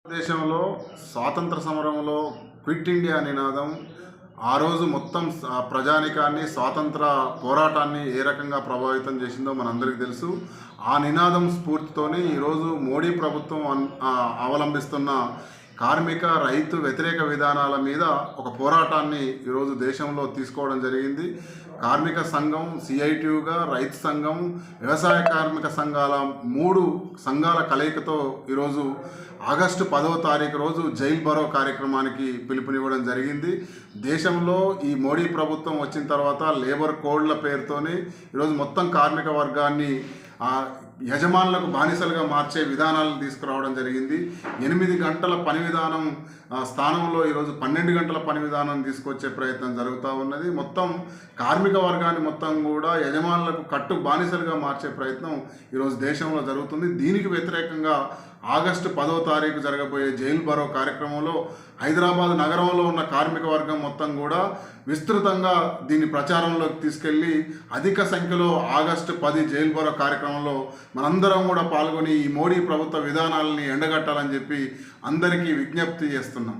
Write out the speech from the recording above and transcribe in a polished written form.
దేశంలో స్వాతంత్ర సమరంలో క్విట్ ఇండియా నినాదం ఆ రోజు మొత్తం ప్రజానికాన్ని స్వాతంత్ర పోరాటాన్ని ఏ రకంగా ప్రభావితం చేసిందో మనందరికీ తెలుసు. ఆ నినాదం స్ఫూర్తితోనే ఈరోజు మోడీ ప్రభుత్వం అవలంబిస్తున్న కార్మిక రైతు వ్యతిరేక విధానాల మీద ఒక పోరాటాన్ని ఈరోజు దేశంలో తీసుకోవడం జరిగింది. కార్మిక సంఘం, సిఐటియుగా, రైతు సంఘం, వ్యవసాయ కార్మిక సంఘాల 3 సంఘాల కలయికతో ఈరోజు ఆగస్టు 10వ తారీఖు రోజు జైల్ భరో కార్యక్రమానికి పిలుపునివ్వడం జరిగింది. దేశంలో ఈ మోడీ ప్రభుత్వం వచ్చిన తర్వాత లేబర్ కోడ్ల పేరుతోనే ఈరోజు మొత్తం కార్మిక వర్గాన్ని యజమానులకు బానిసలుగా మార్చే విధానాలను తీసుకురావడం జరిగింది. 8 గంటల పని విధానం స్థానంలో ఈరోజు 12 గంటల పని విధానం తీసుకొచ్చే ప్రయత్నం జరుగుతూ ఉన్నది. మొత్తం కార్మిక వర్గాన్ని మొత్తం కూడా యజమానులకు కట్టు బానిసలుగా మార్చే ప్రయత్నం ఈరోజు దేశంలో జరుగుతుంది. దీనికి వ్యతిరేకంగా ఆగస్టు 10వ తారీఖు జరగబోయే జైల్ భరో కార్యక్రమంలో హైదరాబాద్ నగరంలో ఉన్న కార్మిక వర్గం మొత్తం కూడా విస్తృతంగా దీన్ని ప్రచారంలోకి తీసుకెళ్ళి అధిక సంఖ్యలో ఆగస్టు 10 జైల్ భరో కార్యక్రమంలో మనందరం కూడా పాల్గొని ఈ మోడీ ప్రభుత్వ విధానాలని ఎండగట్టాలని చెప్పి అందరికీ విజ్ఞప్తి చేస్తున్నాం.